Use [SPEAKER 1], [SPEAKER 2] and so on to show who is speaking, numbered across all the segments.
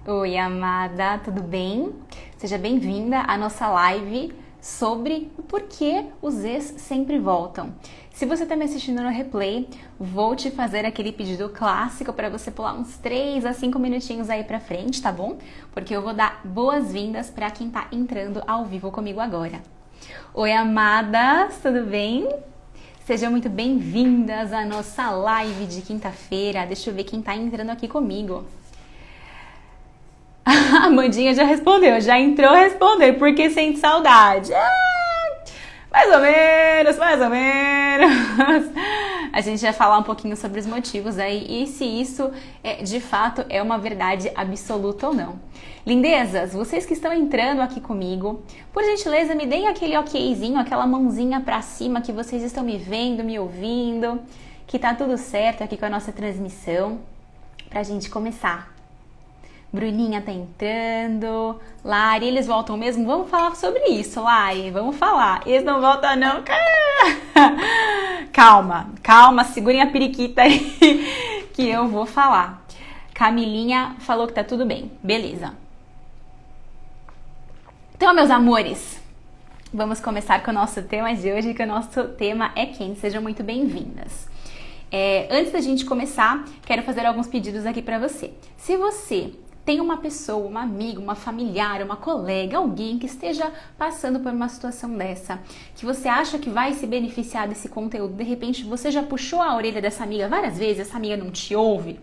[SPEAKER 1] Oi, amada, tudo bem? Seja bem-vinda à nossa live sobre o porquê os ex sempre voltam. Se você está me assistindo no replay, vou te fazer aquele pedido clássico para você pular uns 3 a 5 minutinhos aí para frente, tá bom? Porque eu vou dar boas-vindas para quem está entrando ao vivo comigo agora. Oi, amadas, tudo bem? Sejam muito bem-vindas à nossa live de quinta-feira. Deixa eu ver quem está entrando aqui comigo. A Amandinha já respondeu, já entrou a responder, porque sente saudade. Mais ou menos, mais ou menos. A gente vai falar um pouquinho sobre os motivos aí e se isso de fato é uma verdade absoluta ou não. Lindezas, vocês que estão entrando aqui comigo, por gentileza me deem aquele okzinho, aquela mãozinha pra cima que vocês estão me vendo, me ouvindo, que tá tudo certo aqui com a nossa transmissão, pra gente começar. Bruninha tá entrando. Lari, eles voltam mesmo? Vamos falar sobre isso, Lari. Vamos falar. Eles não voltam não. Calma, calma. Segurem a periquita aí que eu vou falar. Camilinha falou que tá tudo bem. Beleza. Então, meus amores, vamos começar com o nosso tema de hoje, que o nosso tema é quem? Sejam muito bem-vindas. Antes da gente começar, quero fazer alguns pedidos aqui pra você. Se você tem uma pessoa, uma amiga, uma familiar, uma colega, alguém que esteja passando por uma situação dessa, que você acha que vai se beneficiar desse conteúdo, de repente você já puxou a orelha dessa amiga várias vezes, essa amiga não te ouve,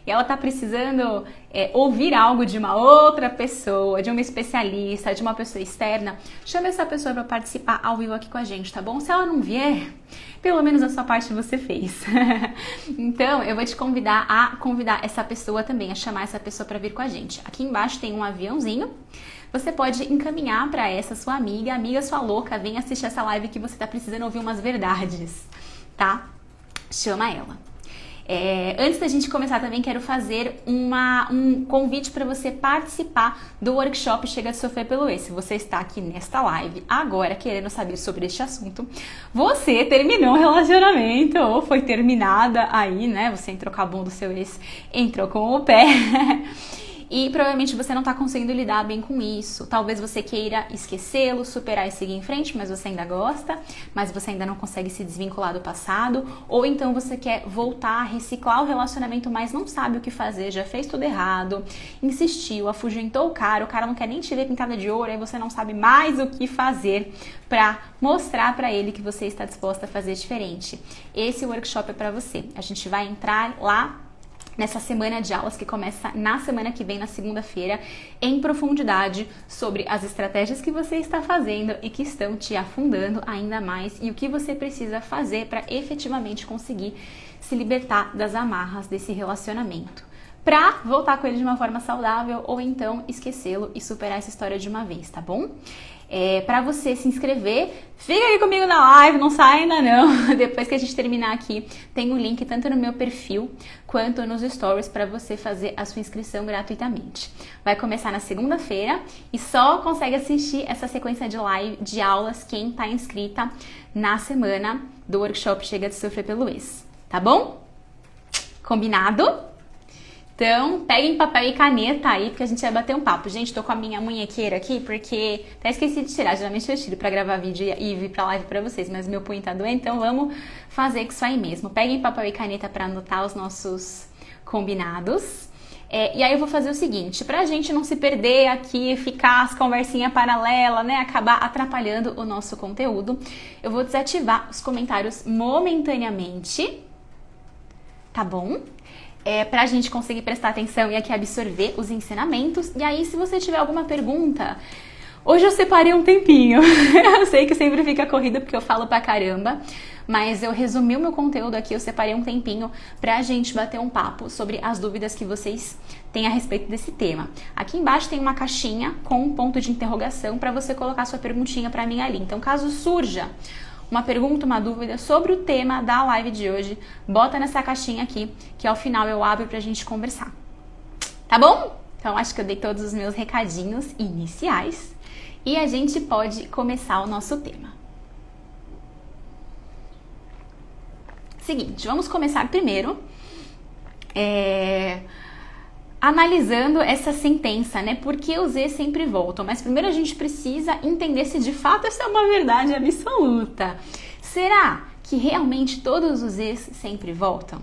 [SPEAKER 1] e ela tá precisando ouvir algo de uma outra pessoa, de uma especialista, de uma pessoa externa, chame essa pessoa para participar ao vivo aqui com a gente, tá bom? Se ela não vier, pelo menos a sua parte você fez. Então, eu vou te convidar a convidar essa pessoa também, a chamar essa pessoa para vir com a gente. Aqui embaixo tem um aviãozinho. Você pode encaminhar para essa sua amiga, sua louca, vem assistir essa live que você tá precisando ouvir umas verdades, tá? Chama ela. Antes da gente começar também quero fazer um convite para você participar do workshop Chega de Sofrer pelo Ex. Se você está aqui nesta live agora querendo saber sobre este assunto, você terminou um relacionamento ou foi terminada aí, né? Você entrou com a bunda do seu ex, entrou com o pé. E provavelmente você não está conseguindo lidar bem com isso. Talvez você queira esquecê-lo, superar e seguir em frente, mas você ainda gosta, mas você ainda não consegue se desvincular do passado. Ou então você quer voltar a reciclar o relacionamento, mas não sabe o que fazer, já fez tudo errado, insistiu, afugentou o cara não quer nem te ver pintada de ouro, aí você não sabe mais o que fazer para mostrar para ele que você está disposta a fazer diferente. Esse workshop é para você. A gente vai entrar lá nessa semana de aulas que começa na semana que vem, na segunda-feira, em profundidade sobre as estratégias que você está fazendo e que estão te afundando ainda mais e o que você precisa fazer para efetivamente conseguir se libertar das amarras desse relacionamento, para voltar com ele de uma forma saudável ou então esquecê-lo e superar essa história de uma vez, tá bom? Para você se inscrever, fica aí comigo na live, não sai ainda não. Depois que a gente terminar aqui, tem um link tanto no meu perfil quanto nos stories para você fazer a sua inscrição gratuitamente. Vai começar na segunda-feira e só consegue assistir essa sequência de live de aulas quem está inscrita na semana do workshop Chega de Sofrer pelo Ex, tá bom? Combinado? Então, peguem papel e caneta aí, porque a gente vai bater um papo. Gente, tô com a minha munhequeira aqui, porque até esqueci de tirar. Geralmente eu tiro pra gravar vídeo e vir pra live pra vocês, mas meu punho tá doente, então vamos fazer isso aí mesmo. Peguem papel e caneta pra anotar os nossos combinados. E aí eu vou fazer o seguinte, pra gente não se perder aqui, ficar as conversinhas paralelas, né, acabar atrapalhando o nosso conteúdo, eu vou desativar os comentários momentaneamente, tá bom? Pra gente conseguir prestar atenção e aqui absorver os ensinamentos. E aí, se você tiver alguma pergunta, hoje eu separei um tempinho. Eu sei que sempre fica corrida porque eu falo pra caramba, mas eu resumi o meu conteúdo aqui, eu separei um tempinho pra gente bater um papo sobre as dúvidas que vocês têm a respeito desse tema. Aqui embaixo tem uma caixinha com um ponto de interrogação pra você colocar sua perguntinha pra mim ali. Então, caso surja uma pergunta, uma dúvida sobre o tema da live de hoje, bota nessa caixinha aqui, que ao final eu abro pra gente conversar. Tá bom? Então acho que eu dei todos os meus recadinhos iniciais e a gente pode começar o nosso tema. Seguinte, vamos começar primeiro analisando essa sentença, né? Por que os ex sempre voltam? Mas primeiro a gente precisa entender se de fato essa é uma verdade absoluta. Será que realmente todos os ex sempre voltam?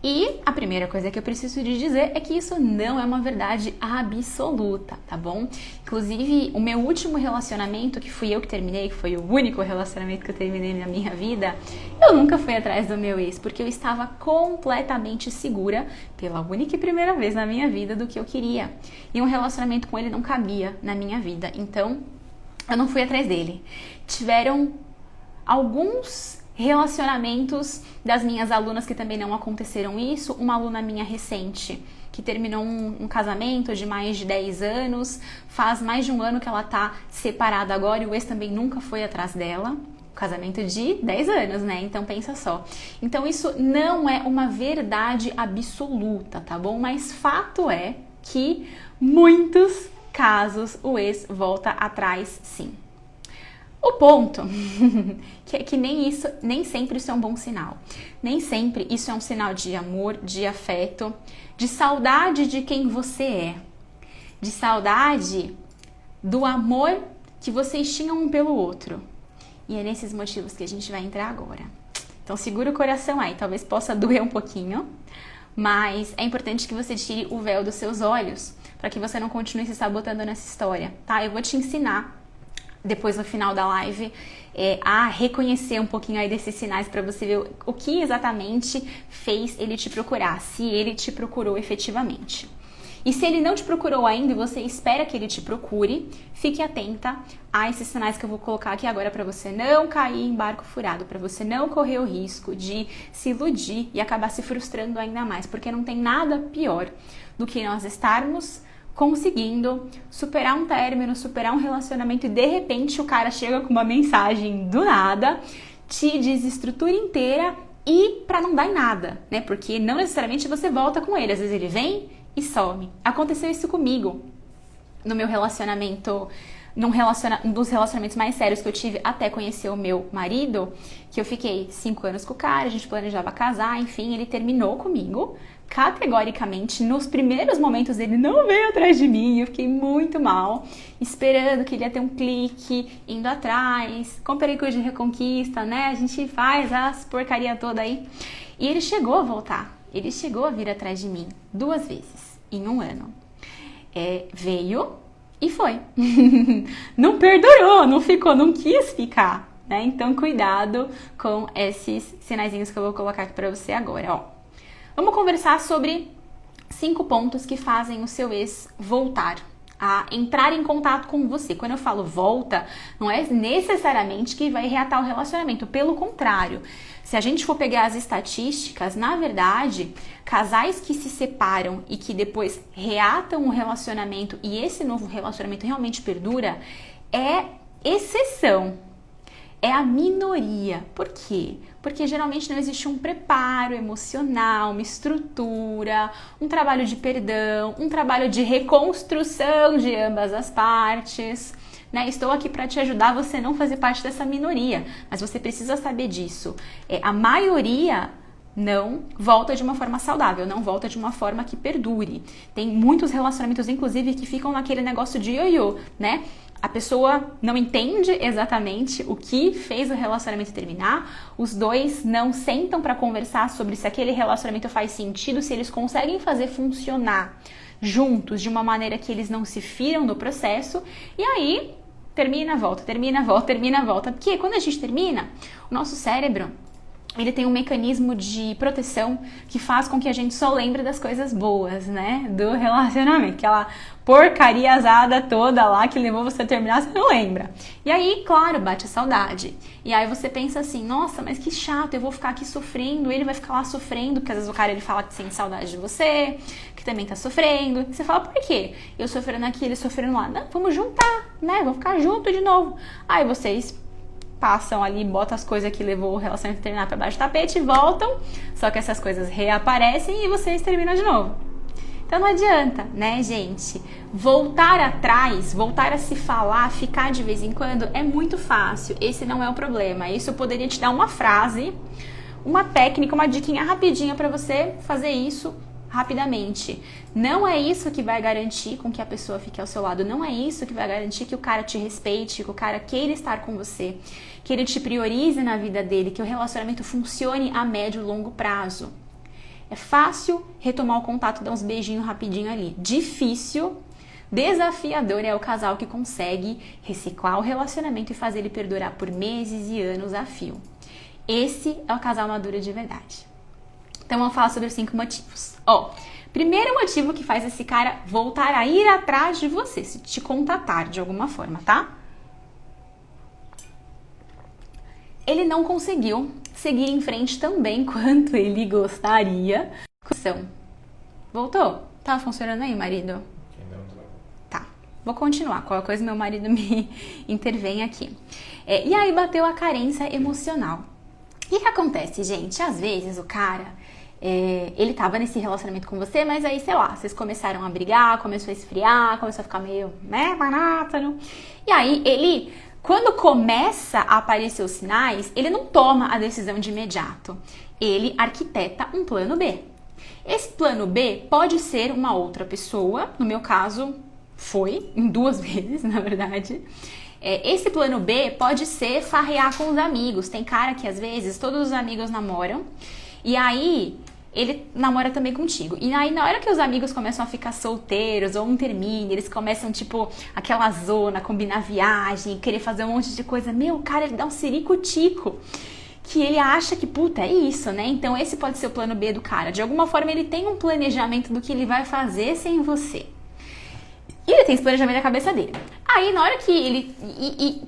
[SPEAKER 1] E a primeira coisa que eu preciso de dizer é que isso não é uma verdade absoluta, tá bom? Inclusive, o meu último relacionamento, que fui eu que terminei, que foi o único relacionamento que eu terminei na minha vida, eu nunca fui atrás do meu ex, porque eu estava completamente segura, pela única e primeira vez na minha vida, do que eu queria. E um relacionamento com ele não cabia na minha vida, então eu não fui atrás dele. Tiveram alguns relacionamentos das minhas alunas que também não aconteceram isso. Uma aluna minha recente que terminou um casamento de mais de 10 anos, faz mais de um ano que ela tá separada agora e o ex também nunca foi atrás dela. Casamento de 10 anos, né? Então pensa só. Então isso não é uma verdade absoluta, tá bom? Mas fato é que muitos casos o ex volta atrás, sim. O ponto que é que nem sempre isso é um bom sinal. Nem sempre isso é um sinal de amor, de afeto, de saudade de quem você é. De saudade do amor que vocês tinham um pelo outro. E é nesses motivos que a gente vai entrar agora. Então segura o coração aí, talvez possa doer um pouquinho, mas é importante que você tire o véu dos seus olhos para que você não continue se sabotando nessa história, tá? Eu vou te ensinar depois no final da live, a reconhecer um pouquinho aí desses sinais para você ver o que exatamente fez ele te procurar, se ele te procurou efetivamente. E se ele não te procurou ainda e você espera que ele te procure, fique atenta a esses sinais que eu vou colocar aqui agora para você não cair em barco furado, para você não correr o risco de se iludir e acabar se frustrando ainda mais, porque não tem nada pior do que nós estarmos conseguindo superar um término, superar um relacionamento e de repente o cara chega com uma mensagem do nada, te desestrutura inteira e pra não dar em nada, né? Porque não necessariamente você volta com ele, às vezes ele vem e some. Aconteceu isso comigo no meu relacionamento, um dos relacionamentos mais sérios que eu tive até conhecer o meu marido, que eu fiquei 5 anos com o cara, a gente planejava casar, enfim, ele terminou comigo. Categoricamente, nos primeiros momentos ele não veio atrás de mim, eu fiquei muito mal, esperando que ele ia ter um clique, indo atrás, com pericurso de reconquista, né? A gente faz as porcaria toda aí. E ele chegou a voltar, ele chegou a vir atrás de mim 2 vezes em 1 ano. Veio e foi. Não perdurou, não ficou, não quis ficar, né? Então cuidado com esses sinaizinhos que eu vou colocar aqui pra você agora, ó. Vamos conversar sobre 5 pontos que fazem o seu ex voltar a entrar em contato com você. Quando eu falo volta, não é necessariamente que vai reatar o relacionamento. Pelo contrário, se a gente for pegar as estatísticas, na verdade, casais que se separam e que depois reatam o relacionamento e esse novo relacionamento realmente perdura, é exceção. É a minoria. Por quê? Porque geralmente não existe um preparo emocional, uma estrutura, um trabalho de perdão, um trabalho de reconstrução de ambas as partes, né? Estou aqui para te ajudar você não fazer parte dessa minoria, mas você precisa saber disso. A maioria não volta de uma forma saudável, não volta de uma forma que perdure. Tem muitos relacionamentos, inclusive, que ficam naquele negócio de ioiô, né? A pessoa não entende exatamente o que fez o relacionamento terminar, os dois não sentam para conversar sobre se aquele relacionamento faz sentido, se eles conseguem fazer funcionar juntos de uma maneira que eles não se firam no processo, e aí termina, volta, termina, volta, termina, volta. Porque quando a gente termina, o nosso cérebro, ele tem um mecanismo de proteção que faz com que a gente só lembre das coisas boas, né? Do relacionamento. Aquela porcaria azada toda lá que levou você a terminar, você não lembra. E aí, claro, bate a saudade. E aí você pensa assim, nossa, mas que chato, eu vou ficar aqui sofrendo, ele vai ficar lá sofrendo, porque às vezes o cara ele fala que sente saudade de você, que também tá sofrendo. E você fala, por quê? Eu sofrendo aqui, ele sofrendo lá. Não, vamos juntar, né? Vamos ficar junto de novo. Aí vocês passam ali, botam as coisas que levou o relacionamento a terminar para baixo do tapete e voltam, só que essas coisas reaparecem e vocês terminam de novo. Então não adianta, né, gente? Voltar atrás, voltar a se falar, ficar de vez em quando é muito fácil. Esse não é o problema. Isso eu poderia te dar uma frase, uma técnica, uma diquinha rapidinha para você fazer isso rapidamente. Não é isso que vai garantir com que a pessoa fique ao seu lado. Não é isso que vai garantir que o cara te respeite, que o cara queira estar com você, que ele te priorize na vida dele, que o relacionamento funcione a médio e longo prazo. É fácil retomar o contato, dar uns beijinhos rapidinho ali. Difícil, desafiador é o casal que consegue reciclar o relacionamento e fazer ele perdurar por meses e anos a fio. Esse é o casal maduro de verdade. Então vamos falar sobre os 5 motivos. Primeiro motivo que faz esse cara voltar a ir atrás de você, se te contatar de alguma forma, tá? Ele não conseguiu seguir em frente tão bem quanto ele gostaria. Voltou? Tá funcionando aí, marido? Tá, vou continuar. Qualquer coisa meu marido me intervém aqui. E aí bateu a carência emocional. O que acontece, gente? Às vezes o cara, ele tava nesse relacionamento com você, mas aí, sei lá, vocês começaram a brigar, começou a esfriar, começou a ficar meio, monótono. E aí ele... Quando começa a aparecer os sinais, ele não toma a decisão de imediato. Ele arquiteta um plano B. Esse plano B pode ser uma outra pessoa. No meu caso, foi em 2 vezes, na verdade. Esse plano B pode ser farrear com os amigos. Tem cara que, às vezes, todos os amigos namoram. E aí... ele namora também contigo. E aí, na hora que os amigos começam a ficar solteiros, ou um termina, eles começam, tipo, aquela zona, combinar viagem, querer fazer um monte de coisa. Meu, cara, ele dá um ciricutico. Que ele acha que, puta, é isso, né? Então, esse pode ser o plano B do cara. De alguma forma, ele tem um planejamento do que ele vai fazer sem você. E ele tem esse planejamento na cabeça dele. Aí, na hora que ele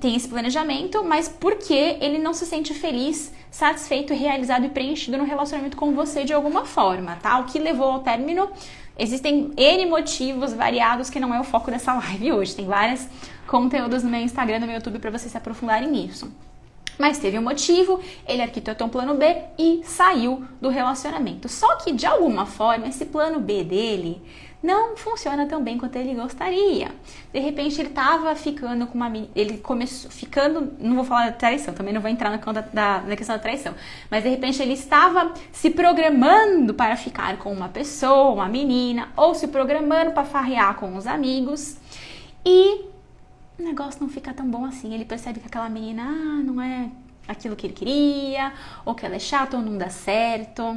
[SPEAKER 1] tem esse planejamento, mas por que ele não se sente feliz, satisfeito, realizado e preenchido no relacionamento com você de alguma forma, tá? O que levou ao término, existem N motivos variados que não é o foco dessa live hoje. Tem vários conteúdos no meu Instagram, no meu YouTube para vocês se aprofundarem nisso. Mas teve um motivo, ele arquitetou um plano B e saiu do relacionamento. Só que, de alguma forma, esse plano B dele não funciona tão bem quanto ele gostaria. De repente, ele tava ficando com uma... Ele começou ficando... Não vou falar da traição, também não vou entrar na questão da traição. Mas, de repente, ele estava se programando para ficar com uma pessoa, uma menina, ou se programando para farrear com os amigos. E o negócio não fica tão bom assim. Ele percebe que aquela menina não é aquilo que ele queria, ou que ela é chata, ou não dá certo.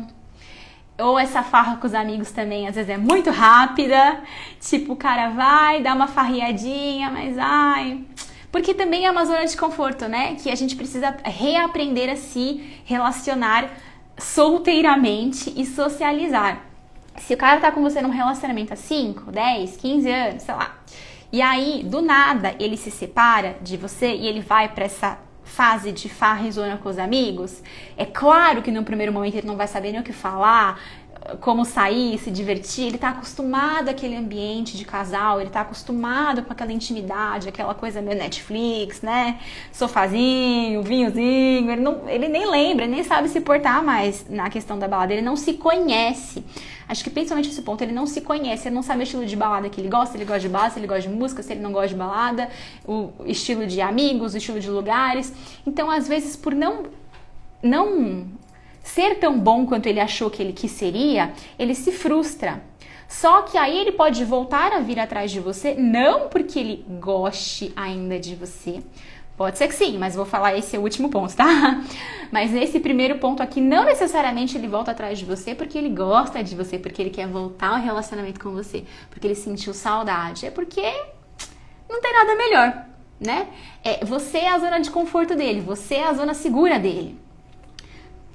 [SPEAKER 1] Ou essa farra com os amigos também, às vezes, é muito rápida. Tipo, o cara vai, dá uma farreadinha, mas ai... Porque também é uma zona de conforto, né? Que a gente precisa reaprender a se relacionar solteiramente e socializar. Se o cara tá com você num relacionamento há 5, 10, 15 anos, sei lá. E aí, do nada, ele se separa de você e ele vai pra essa fase de farra e zona com os amigos, é claro que no primeiro momento ele não vai saber nem o que falar, como sair, se divertir. Ele tá acostumado àquele ambiente de casal, ele tá acostumado com aquela intimidade, aquela coisa meio Netflix, né? Sofazinho, vinhozinho, ele nem lembra, nem sabe se portar mais na questão da balada, ele não se conhece. Acho que principalmente esse ponto, ele não se conhece, ele não sabe o estilo de balada que ele gosta, se ele gosta de balada, se ele gosta de música, se ele não gosta de balada, o estilo de amigos, o estilo de lugares. Então, às vezes, por não ser tão bom quanto ele achou que seria, ele se frustra. Só que aí ele pode voltar a vir atrás de você, não porque ele goste ainda de você. Pode ser que sim, mas vou falar esse é o último ponto, tá? Mas esse primeiro ponto aqui, não necessariamente ele volta atrás de você porque ele gosta de você, porque ele quer voltar ao relacionamento com você, porque ele sentiu saudade. É porque não tem nada melhor, né? Você é a zona de conforto dele, você é a zona segura dele.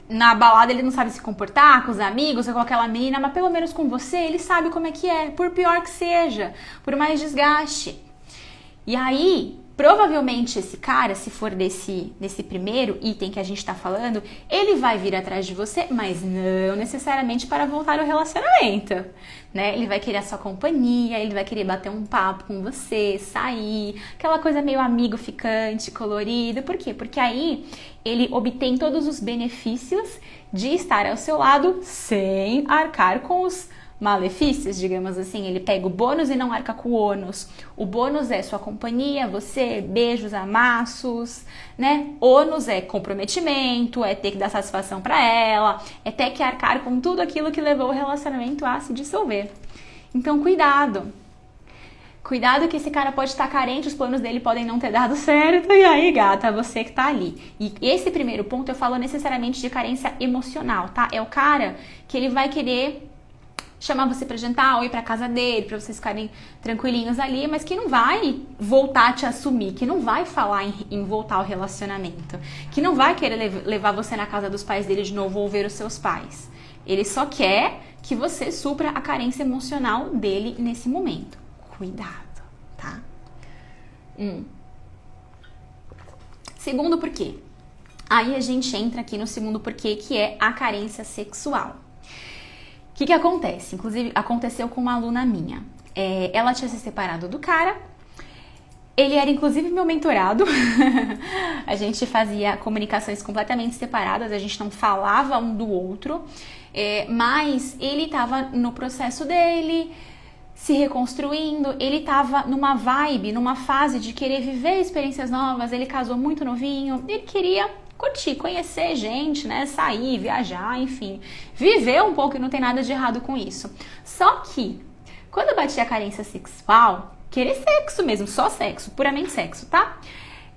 [SPEAKER 1] Na balada ele não sabe se comportar com os amigos ou com aquela menina, mas pelo menos com você ele sabe como é que é, por pior que seja, por mais desgaste. E aí, provavelmente esse cara, se for desse primeiro item que a gente tá falando, ele vai vir atrás de você, mas não necessariamente para voltar ao relacionamento, né? Ele vai querer a sua companhia, ele vai querer bater um papo com você, sair, aquela coisa meio amigo ficante, colorido. Por quê? Porque aí ele obtém todos os benefícios de estar ao seu lado sem arcar com os malefícios, digamos assim. Ele pega o bônus e não arca com o ônus. O bônus é sua companhia, você, beijos, amassos, né? Ônus é comprometimento, é ter que dar satisfação pra ela, é ter que arcar com tudo aquilo que levou o relacionamento a se dissolver. Então, cuidado. Cuidado que esse cara pode estar carente, os planos dele podem não ter dado certo, e aí, gata, você que tá ali. E esse primeiro ponto eu falo necessariamente de carência emocional, tá? É o cara que ele vai querer chamar você pra jantar ou ir pra casa dele, pra vocês ficarem tranquilinhos ali, mas que não vai voltar a te assumir, que não vai falar em voltar ao relacionamento, que não vai querer levar você na casa dos pais dele de novo ou ver os seus pais. Ele só quer que você supra a carência emocional dele nesse momento. Cuidado, tá? Segundo porquê. Aí a gente entra aqui no segundo porquê, que é a carência sexual. O que acontece? Inclusive, aconteceu com uma aluna minha. Ela tinha se separado do cara. Ele era, inclusive, meu mentorado. A gente fazia comunicações completamente separadas. A gente não falava um do outro. Mas ele estava no processo dele, se reconstruindo, ele tava numa vibe, numa fase de querer viver experiências novas, ele casou muito novinho, ele queria curtir, conhecer gente, né, sair, viajar, enfim, viver um pouco e não tem nada de errado com isso. Só que, quando batia a carência sexual, querer sexo mesmo, só sexo, puramente sexo, tá?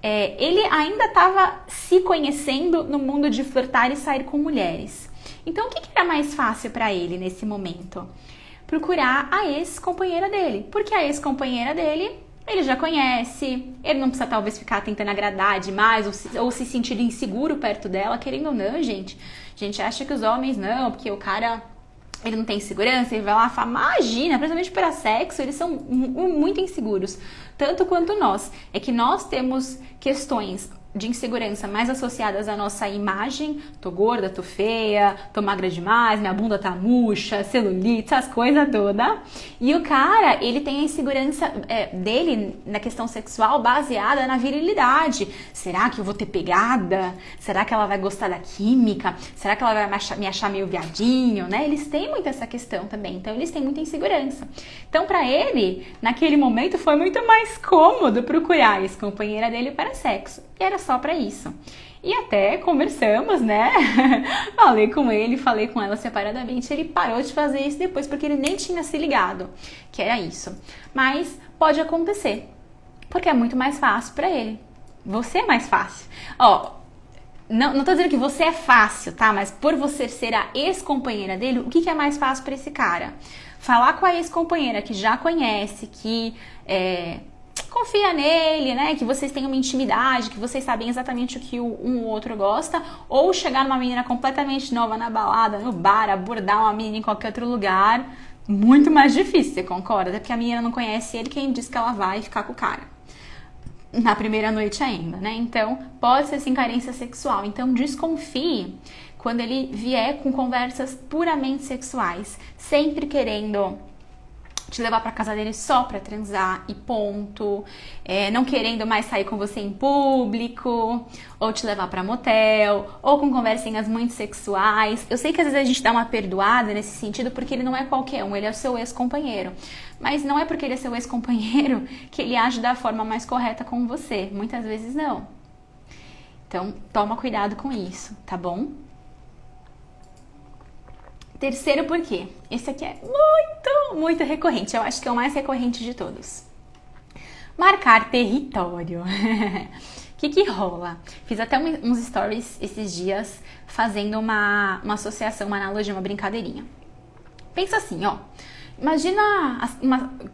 [SPEAKER 1] Ele ainda tava se conhecendo no mundo de flertar e sair com mulheres. Então, o que era mais fácil pra ele nesse momento? Procurar a ex-companheira dele, porque a ex-companheira dele, ele já conhece, ele não precisa talvez ficar tentando agradar demais ou se sentir inseguro perto dela, querendo ou não, gente. A gente acha que os homens não, porque o cara, ele não tem segurança, ele vai lá e fala, imagina, principalmente para sexo, eles são muito inseguros, tanto quanto nós. É que nós temos questões de insegurança mais associadas à nossa imagem, tô gorda, tô feia, tô magra demais, minha bunda tá murcha, celulite, essas coisas todas. E o cara, ele tem a insegurança dele na questão sexual baseada na virilidade. Será que eu vou ter pegada? Será que ela vai gostar da química? Será que ela vai me achar meio viadinho, né? Eles têm muito essa questão também, então eles têm muita insegurança. Então pra ele, naquele momento, foi muito mais cômodo procurar a ex-companheira dele para sexo. E era só pra isso. E até conversamos, né? Falei com ele, falei com ela separadamente. Ele parou de fazer isso depois, porque ele nem tinha se ligado que era isso. Mas pode acontecer, porque é muito mais fácil pra ele. Você é mais fácil. Ó, não tô dizendo que você é fácil, tá? Mas por você ser a ex-companheira dele, o que é mais fácil pra esse cara? Falar com a ex-companheira que já conhece, que confia nele, né? Que vocês têm uma intimidade, que vocês sabem exatamente o que um ou outro gosta, ou chegar numa menina completamente nova na balada, no bar, abordar uma menina em qualquer outro lugar, muito mais difícil, você concorda? Até porque a menina não conhece ele, quem diz que ela vai ficar com o cara na primeira noite ainda, né? Então, pode ser sim carência sexual. Então, desconfie quando ele vier com conversas puramente sexuais, sempre querendo te levar pra casa dele só pra transar e ponto, não querendo mais sair com você em público, ou te levar pra motel, ou com conversinhas muito sexuais. Eu sei que às vezes a gente dá uma perdoada nesse sentido, porque ele não é qualquer um, ele é o seu ex-companheiro. Mas não é porque ele é seu ex-companheiro que ele age da forma mais correta com você. Muitas vezes não. Então, toma cuidado com isso, tá bom? Terceiro porquê. Esse aqui é muito recorrente. Eu acho que é o mais recorrente de todos. Marcar território. O que rola? Fiz até uns stories esses dias fazendo uma associação, uma analogia, uma brincadeirinha. Pensa assim, ó. Imagina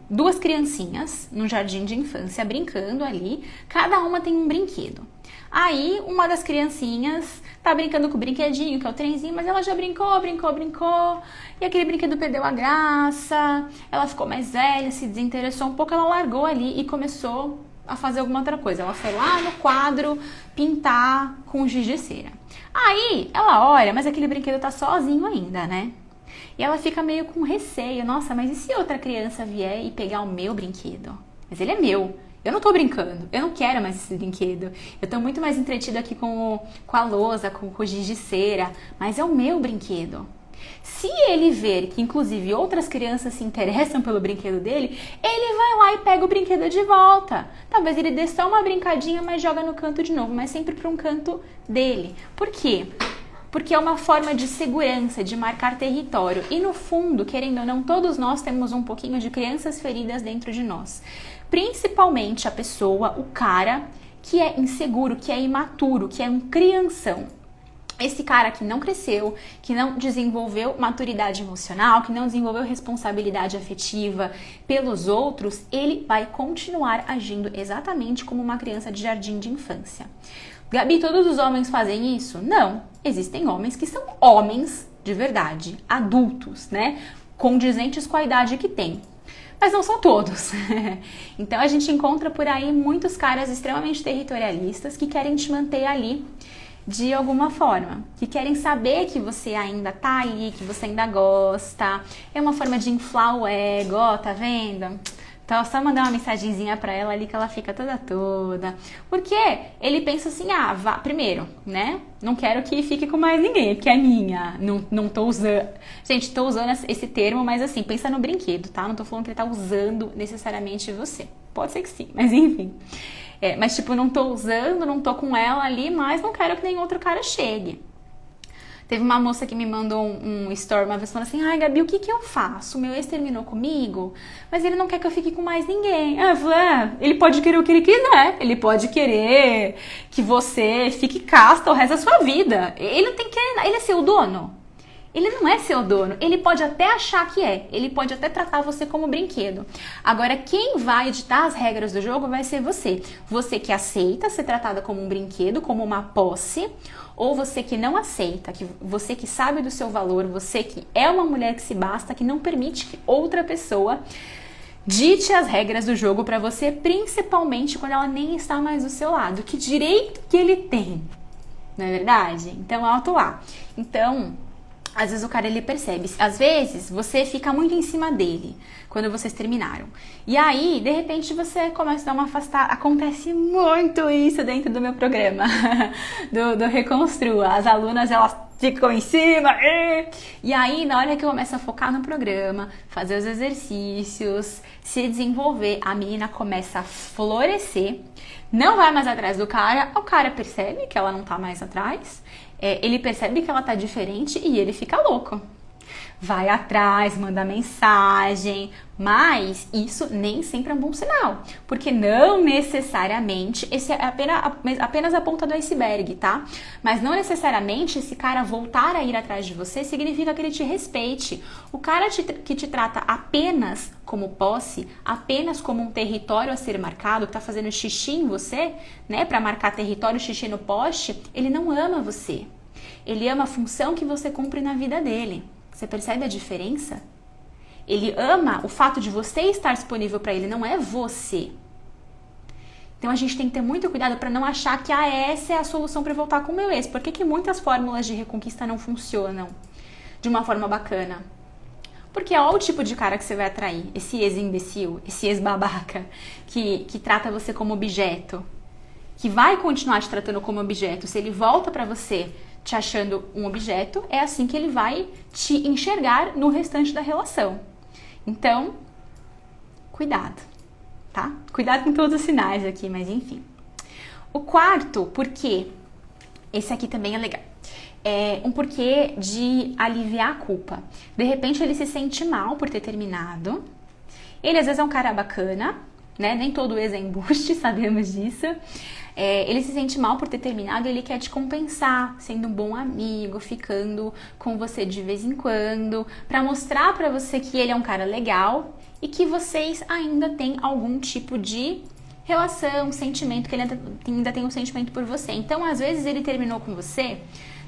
[SPEAKER 1] duas criancinhas num jardim de infância brincando ali. Cada uma tem um brinquedo. Aí, uma das criancinhas tá brincando com o brinquedinho, que é o trenzinho, mas ela já brincou. E aquele brinquedo perdeu a graça, ela ficou mais velha, se desinteressou um pouco, ela largou ali e começou a fazer alguma outra coisa. Ela foi lá no quadro pintar com giz de cera. Aí, ela olha, mas aquele brinquedo tá sozinho ainda, né? E ela fica meio com receio. Nossa, mas e se outra criança vier e pegar o meu brinquedo? Mas ele é meu. Eu não tô brincando, eu não quero mais esse brinquedo. Eu tô muito mais entretida aqui com a lousa, com o giz de cera, mas é o meu brinquedo. Se ele ver que, inclusive, outras crianças se interessam pelo brinquedo dele, ele vai lá e pega o brinquedo de volta. Talvez ele dê só uma brincadinha, mas joga no canto de novo, mas sempre para um canto dele. Por quê? Porque é uma forma de segurança, de marcar território. E no fundo, querendo ou não, todos nós temos um pouquinho de crianças feridas dentro de nós. Principalmente a pessoa, o cara, que é inseguro, que é imaturo, que é um crianção. Esse cara que não cresceu, que não desenvolveu maturidade emocional, que não desenvolveu responsabilidade afetiva pelos outros, ele vai continuar agindo exatamente como uma criança de jardim de infância. Gabi, todos os homens fazem isso? Não. Existem homens que são homens de verdade, adultos, né? Condizentes com a idade que têm. Mas não são todos. Então a gente encontra por aí muitos caras extremamente territorialistas que querem te manter ali de alguma forma, que querem saber que você ainda tá aí, que você ainda gosta. É uma forma de inflar o ego, ó, tá vendo? Então, só mandar uma mensagenzinha pra ela ali que ela fica toda. Porque ele pensa assim, primeiro, né? Não quero que fique com mais ninguém, porque é minha. Não tô usando... Gente, tô usando esse termo, mas assim, pensa no brinquedo, tá? Não tô falando que ele tá usando necessariamente você. Pode ser que sim, mas enfim. Mas tipo, não tô usando, não tô com ela ali, mas não quero que nenhum outro cara chegue. Teve uma moça que me mandou um story uma vez falando assim, ai Gabi, o que eu faço? O meu ex terminou comigo, mas ele não quer que eu fique com mais ninguém. Eu falei, ele pode querer o que ele quiser, ele pode querer que você fique casta o resto da sua vida. Ele não tem que querer, ele é seu dono. Ele não é seu dono, ele pode até achar que é, ele pode até tratar você como brinquedo. Agora, quem vai editar as regras do jogo vai ser você. Você que aceita ser tratada como um brinquedo, como uma posse, ou você que não aceita, você que sabe do seu valor, você que é uma mulher que se basta, que não permite que outra pessoa dite as regras do jogo pra você, principalmente quando ela nem está mais do seu lado. Que direito que ele tem, não é verdade? Então, alto lá. Então... às vezes o cara, ele percebe. Às vezes, você fica muito em cima dele quando vocês terminaram. E aí, de repente, você começa a dar uma afastada. Acontece muito isso dentro do meu programa, do Reconstrua. As alunas, elas ficam em cima. E aí, na hora que eu começo a focar no programa, fazer os exercícios, se desenvolver, a menina começa a florescer. Não vai mais atrás do cara. O cara percebe que ela não tá mais atrás. Ele percebe que ela tá diferente e ele fica louco. Vai atrás, manda mensagem, mas isso nem sempre é um bom sinal, porque não necessariamente, esse é apenas a ponta do iceberg, tá? Mas não necessariamente esse cara voltar a ir atrás de você significa que ele te respeite. O cara que te trata apenas como posse, apenas como um território a ser marcado, que tá fazendo xixi em você, né, pra marcar território, xixi no poste, ele não ama você. Ele ama a função que você cumpre na vida dele. Você percebe a diferença? Ele ama o fato de você estar disponível para ele, não é você. Então a gente tem que ter muito cuidado para não achar que essa é a solução para voltar com o meu ex. Por que muitas fórmulas de reconquista não funcionam de uma forma bacana? Porque olha o tipo de cara que você vai atrair. Esse ex-imbecil, esse ex-babaca que trata você como objeto. Que vai continuar te tratando como objeto. Se ele volta para você te achando um objeto, é assim que ele vai te enxergar no restante da relação. Então, cuidado, tá? Cuidado com todos os sinais aqui, mas enfim. O quarto porquê, esse aqui também é legal, é um porquê de aliviar a culpa. De repente ele se sente mal por ter terminado, ele às vezes é um cara bacana, né? Nem todo ex é embuste, sabemos disso. Ele se sente mal por ter terminado e ele quer te compensar, sendo um bom amigo, ficando com você de vez em quando, pra mostrar pra você que ele é um cara legal e que vocês ainda têm algum tipo de relação, sentimento, que ele ainda tem um sentimento por você. Então, às vezes, ele terminou com você,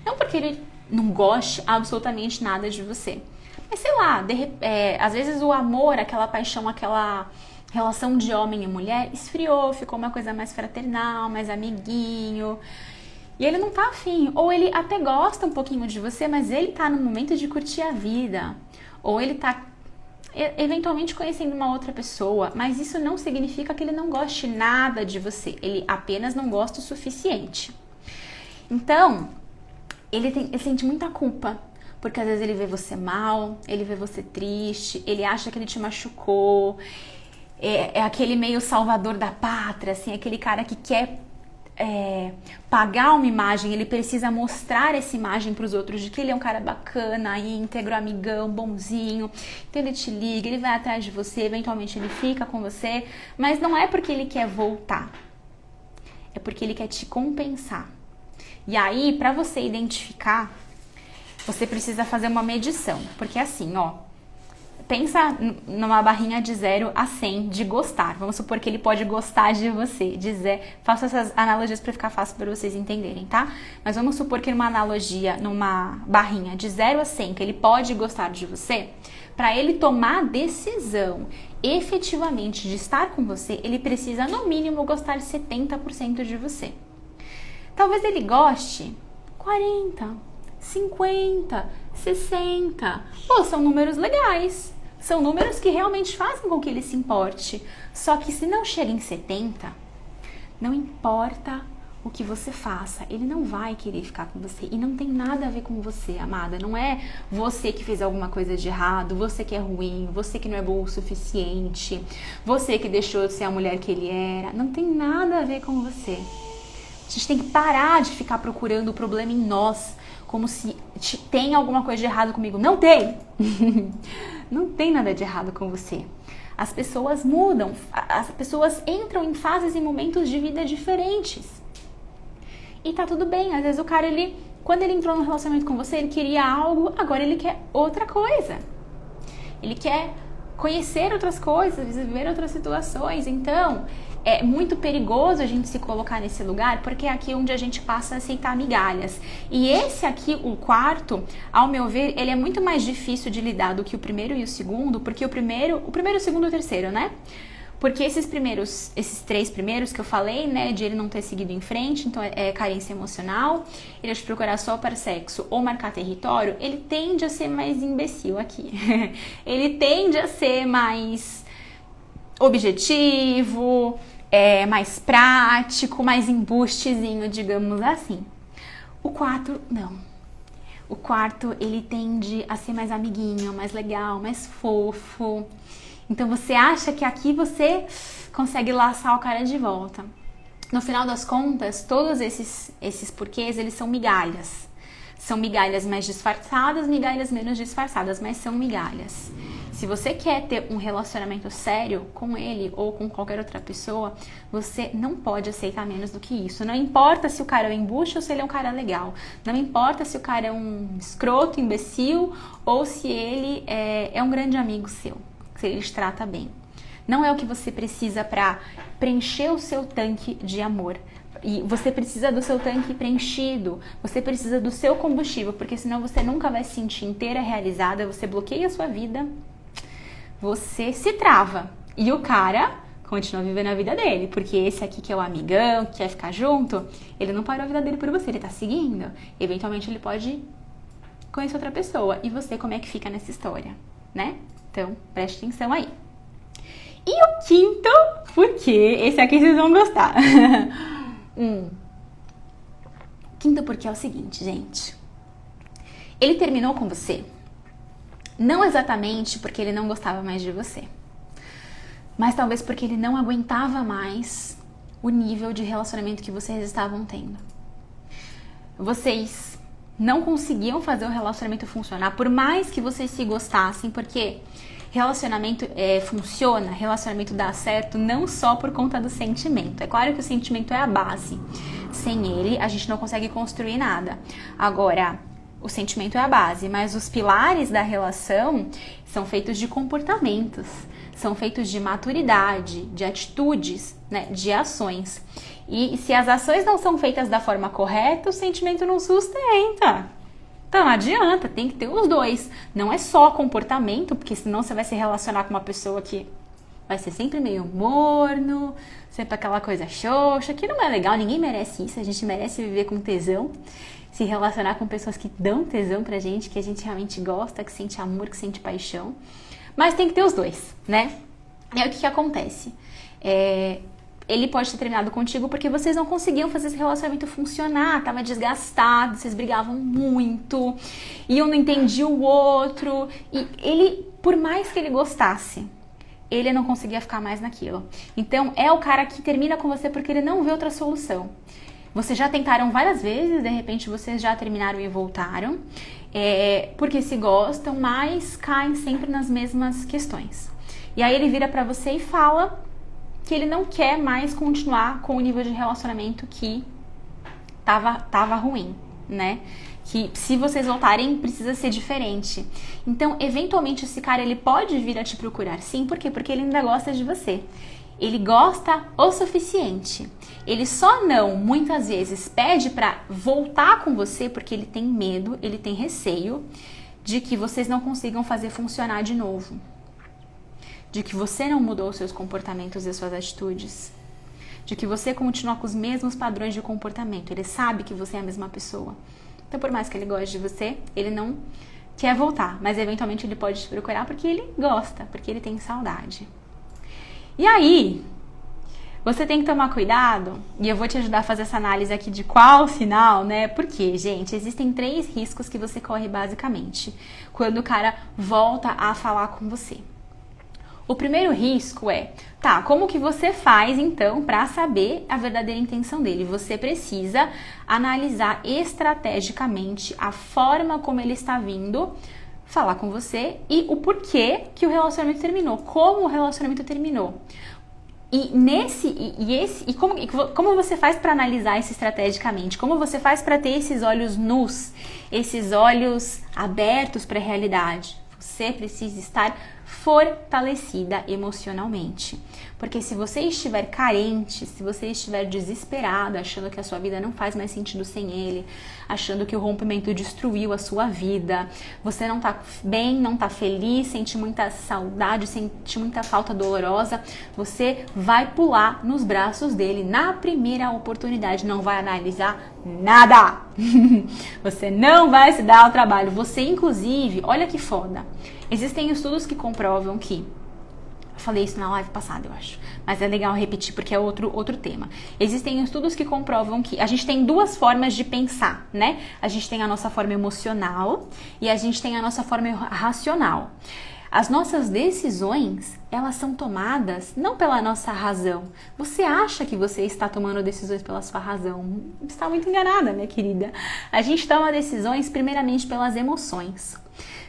[SPEAKER 1] não porque ele não goste absolutamente nada de você, mas sei lá, às vezes o amor, aquela paixão, aquela relação de homem e mulher esfriou, ficou uma coisa mais fraternal, mais amiguinho. E ele não tá afim. Ou ele até gosta um pouquinho de você, mas ele tá no momento de curtir a vida. Ou ele tá eventualmente conhecendo uma outra pessoa. Mas isso não significa que ele não goste nada de você. Ele apenas não gosta o suficiente. Então, ele sente muita culpa. porque às vezes ele vê você mal, ele vê você triste, ele acha que ele te machucou, é aquele meio salvador da pátria, assim, aquele cara que quer pagar uma imagem, ele precisa mostrar essa imagem para os outros de que ele é um cara bacana, íntegro, amigão, bonzinho. Então ele te liga, ele vai atrás de você, eventualmente ele fica com você, mas não é porque ele quer voltar, é porque ele quer te compensar. E aí, para você identificar, você precisa fazer uma medição, porque assim, ó, pensa numa barrinha de 0 a 100 de gostar. Vamos supor que ele pode gostar de você. Faço essas analogias para ficar fácil para vocês entenderem, tá? Mas vamos supor que numa analogia, numa barrinha de 0 a 100, que ele pode gostar de você, para ele tomar a decisão efetivamente de estar com você, ele precisa no mínimo gostar de 70% de você. Talvez ele goste 40, 50, 60. Pô, são números legais. São números que realmente fazem com que ele se importe. Só que se não chega em 70, não importa o que você faça, ele não vai querer ficar com você. E não tem nada a ver com você, amada. Não é você que fez alguma coisa de errado, você que é ruim, você que não é bom o suficiente, você que deixou de ser a mulher que ele era. Não tem nada a ver com você. A gente tem que parar de ficar procurando o problema em nós, como se tem alguma coisa de errado comigo. Não tem! Não tem nada de errado com você. As pessoas mudam, as pessoas entram em fases e momentos de vida diferentes. E tá tudo bem. Às vezes o cara, quando ele entrou no relacionamento com você, ele queria algo, agora ele quer outra coisa. Ele quer conhecer outras coisas, viver outras situações. Então, é muito perigoso a gente se colocar nesse lugar, porque é aqui onde a gente passa a aceitar migalhas. E esse aqui, o quarto, ao meu ver, ele é muito mais difícil de lidar do que o primeiro e o segundo, porque o primeiro, o segundo e o terceiro, né? Porque esses 3 primeiros que eu falei, né, de ele não ter seguido em frente, então é carência emocional, ele é de procurar só para sexo ou marcar território, ele tende a ser mais imbecil aqui. Ele tende a ser mais objetivo, mais prático, mais embustezinho, digamos assim. O quarto, não. O quarto, ele tende a ser mais amiguinho, mais legal, mais fofo. Então você acha que aqui você consegue laçar o cara de volta. No final das contas, todos esses porquês, eles são migalhas. São migalhas mais disfarçadas, migalhas menos disfarçadas, mas são migalhas. Se você quer ter um relacionamento sério com ele ou com qualquer outra pessoa, você não pode aceitar menos do que isso. Não importa se o cara é um embuste ou se ele é um cara legal. Não importa se o cara é um escroto, imbecil, ou se ele é um grande amigo seu, se ele te trata bem. Não é o que você precisa para preencher o seu tanque de amor. E você precisa do seu tanque preenchido, você precisa do seu combustível, porque senão você nunca vai se sentir inteira, realizada, você bloqueia a sua vida, você se trava. E o cara continua vivendo a vida dele, porque esse aqui que é o amigão, que quer ficar junto, ele não parou a vida dele por você, ele tá seguindo. Eventualmente ele pode conhecer outra pessoa. E você, como é que fica nessa história, né? Então, preste atenção aí. E o quinto, porque esse aqui vocês vão gostar. Quinto porque é o seguinte, gente. Ele terminou com você não exatamente porque ele não gostava mais de você, mas talvez porque ele não aguentava mais o nível de relacionamento que vocês estavam tendo. Vocês não conseguiam fazer o relacionamento funcionar, por mais que vocês se gostassem, porque relacionamento funciona, relacionamento dá certo não só por conta do sentimento. É claro que o sentimento é a base. Sem ele, a gente não consegue construir nada. Agora, o sentimento é a base, mas os pilares da relação são feitos de comportamentos, são feitos de maturidade, de atitudes, né, de ações. E se as ações não são feitas da forma correta, o sentimento não sustenta. Então não adianta, tem que ter os dois. Não é só comportamento, porque senão você vai se relacionar com uma pessoa que vai ser sempre meio morno, sempre aquela coisa xoxa, que não é legal, ninguém merece isso, a gente merece viver com tesão, se relacionar com pessoas que dão tesão pra gente, que a gente realmente gosta, que sente amor, que sente paixão. Mas tem que ter os dois, né? E aí o que acontece? ele pode ter terminado contigo porque vocês não conseguiam fazer esse relacionamento funcionar, tava desgastado, vocês brigavam muito, e um não entendia o outro, e ele, por mais que ele gostasse, ele não conseguia ficar mais naquilo. Então, é o cara que termina com você porque ele não vê outra solução. Vocês já tentaram várias vezes, de repente vocês já terminaram e voltaram, porque se gostam, mas caem sempre nas mesmas questões. E aí ele vira pra você e fala que ele não quer mais continuar com o nível de relacionamento que tava ruim, né? Que se vocês voltarem, precisa ser diferente. Então, eventualmente, esse cara, ele pode vir a te procurar. Sim, por quê? Porque ele ainda gosta de você. Ele gosta o suficiente. Ele só não, muitas vezes, pede pra voltar com você porque ele tem medo, ele tem receio de que vocês não consigam fazer funcionar de novo. De que você não mudou os seus comportamentos e as suas atitudes. De que você continua com os mesmos padrões de comportamento. Ele sabe que você é a mesma pessoa. Então, por mais que ele goste de você, ele não quer voltar. Mas, eventualmente, ele pode te procurar porque ele gosta, porque ele tem saudade. E aí, você tem que tomar cuidado, e eu vou te ajudar a fazer essa análise aqui de qual sinal, né? Porque, gente, existem 3 riscos que você corre basicamente quando o cara volta a falar com você. O primeiro risco é, como que você faz então para saber a verdadeira intenção dele? Você precisa analisar estrategicamente a forma como ele está vindo falar com você e o porquê que o relacionamento terminou, como o relacionamento terminou. E como você faz para analisar isso estrategicamente? Como você faz para ter esses olhos nus, esses olhos abertos para a realidade? Você precisa estar fortalecida emocionalmente. Porque se você estiver carente, se você estiver desesperado, achando que a sua vida não faz mais sentido sem ele, achando que o rompimento destruiu a sua vida, você não tá bem, não tá feliz, sente muita saudade, sente muita falta dolorosa, você vai pular nos braços dele na primeira oportunidade, não vai analisar nada. Você não vai se dar ao trabalho. Você, inclusive, olha que foda, existem estudos que comprovam que, eu falei isso na live passada, eu acho, mas é legal repetir porque é outro tema. Existem estudos que comprovam que a gente tem 2 formas de pensar, né? A gente tem a nossa forma emocional e a gente tem a nossa forma racional. As nossas decisões, elas são tomadas não pela nossa razão. Você acha que você está tomando decisões pela sua razão? Está muito enganada, minha querida. A gente toma decisões primeiramente pelas emoções.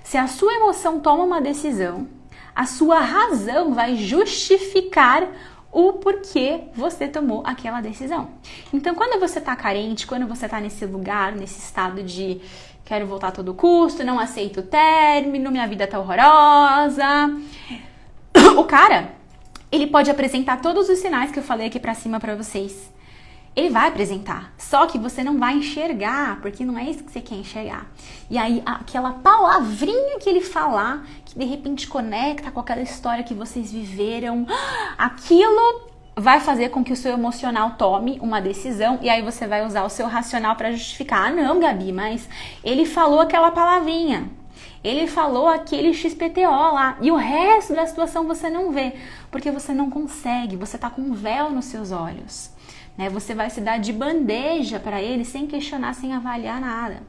[SPEAKER 1] Se a sua emoção toma uma decisão, a sua razão vai justificar o porquê você tomou aquela decisão. Então, quando você tá carente, quando você tá nesse lugar, nesse estado de quero voltar a todo custo, não aceito o término, minha vida tá horrorosa, o cara, ele pode apresentar todos os sinais que eu falei aqui pra cima pra vocês. Ele vai apresentar, só que você não vai enxergar, porque não é isso que você quer enxergar. E aí, aquela palavrinha que ele falar, que de repente conecta com aquela história que vocês viveram, aquilo vai fazer com que o seu emocional tome uma decisão, e aí você vai usar o seu racional para justificar. Ah, não, Gabi, mas ele falou aquela palavrinha. Ele falou aquele XPTO lá, e o resto da situação você não vê, porque você não consegue, você tá com um véu nos seus olhos. Né? Você vai se dar de bandeja para ele sem questionar, sem avaliar nada.